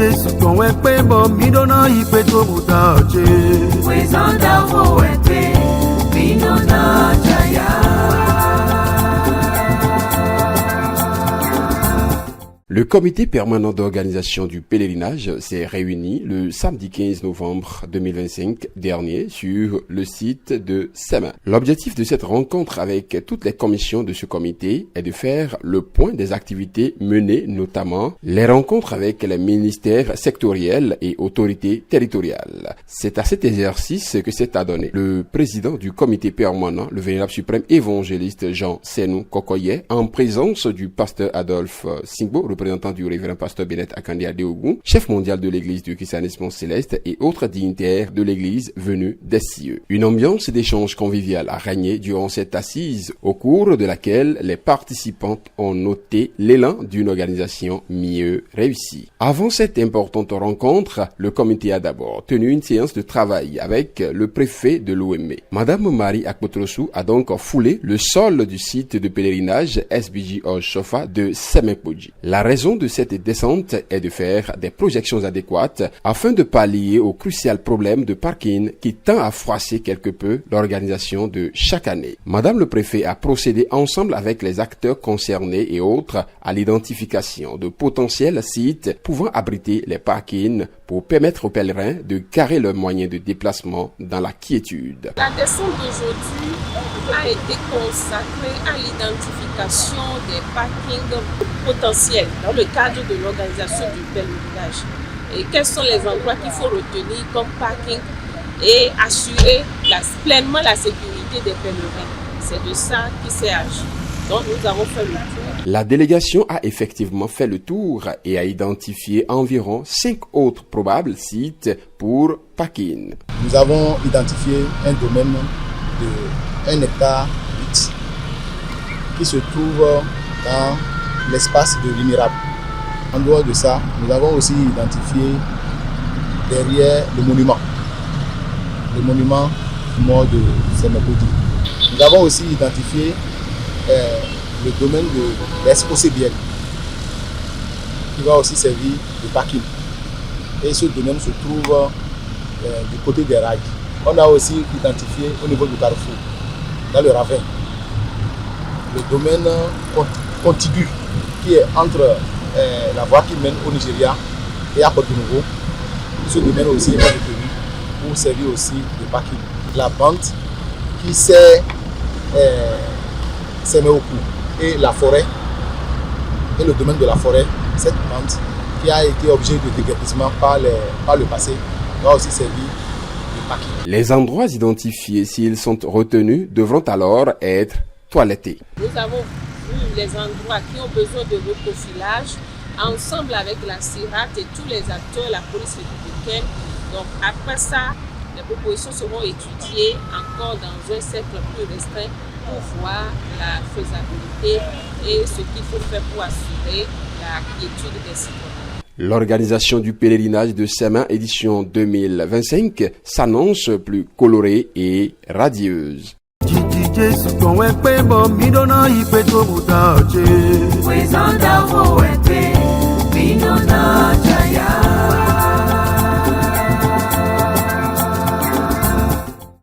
Jésù kan wẹ́ pé bọ̀ mí dọ́nà ìpè tó bù dá ọ̀jẹ̀. Wezonda wo wẹ́ mí dọ́nà jaya. Le comité permanent d'organisation du pèlerinage s'est réuni le samedi 15 novembre 2025 dernier sur le site de Sema. L'objectif de cette rencontre avec toutes les commissions de ce comité est de faire le point des activités menées, notamment les rencontres avec les ministères sectoriels et autorités territoriales. C'est à cet exercice que s'est adonné le président du comité permanent, le vénérable suprême évangéliste Jean Senou Kokoye, en présence du pasteur Adolphe Singbo, représentant du révérend pasteur Bennett Akandi Adeogun, chef mondial de l'église du christianisme céleste et autres dignitaires de l'église venus des cieux. Une ambiance d'échange convivial a régné durant cette assise, au cours de laquelle les participantes ont noté l'élan d'une organisation mieux réussie. Avant cette importante rencontre, le comité a d'abord tenu une séance de travail avec le préfet de l'OME. Madame Marie Akpotrosu a donc foulé le sol du site de pèlerinage SBJ Oshofa de Semepoji. La raison de cette descente est de faire des projections adéquates afin de pallier au crucial problème de parking qui tend à froisser quelque peu l'organisation de chaque année. Madame le préfet a procédé ensemble avec les acteurs concernés et autres à l'identification de potentiels sites pouvant abriter les parkings pour permettre aux pèlerins de garer leurs moyens de déplacement dans la quiétude. La descente d'aujourd'hui a été consacrée à l'identification des parkings potentiels dans le cadre de l'organisation du pèlerinage. Et quels sont les endroits qu'il faut retenir comme parking et assurer pleinement la sécurité des pèlerins. C'est de ça qu'il s'est agi. Donc nous avons fait le tour. La délégation a effectivement fait le tour et a identifié environ 5 autres probables sites pour parking. Nous avons identifié un domaine de 1 hectare 8 qui se trouve dans l'espace de l'Imirable. En dehors de ça, nous avons aussi identifié derrière le monument mort de Semepodi. Nous avons aussi identifié le domaine de l'Expo-CBL qui va aussi servir de parking. Et ce domaine se trouve du côté des rails. On a aussi identifié au niveau du carrefour, dans le ravin, le domaine contigu qui est entre la voie qui mène au Nigeria et à Porto Nouveau. Ce domaine aussi est retenu pour servir aussi de parking. La bande qui sert Semeoku et la forêt, et le domaine de la forêt, cette bande qui a été objet de déguerpissement par le passé, va aussi servir de parking. Les endroits identifiés, s'ils sont retenus, devront alors être toilettés. Nous avons vu les endroits qui ont besoin de reprofilage ensemble avec la CIRAT et tous les acteurs, la police républicaine. Donc après ça, les propositions seront étudiées encore dans un cercle plus restreint pour voir la faisabilité et ce qu'il faut faire pour assurer la quiétude des citoyens. L'organisation du pèlerinage de Sema édition 2025 s'annonce plus colorée et radieuse. Jésù kan wẹ́ pé bọ̀ mí dọ́nà ìpè tó bù dá ọ̀jẹ̀. Wezonda wo wẹ́ mí dọ́nà jaya.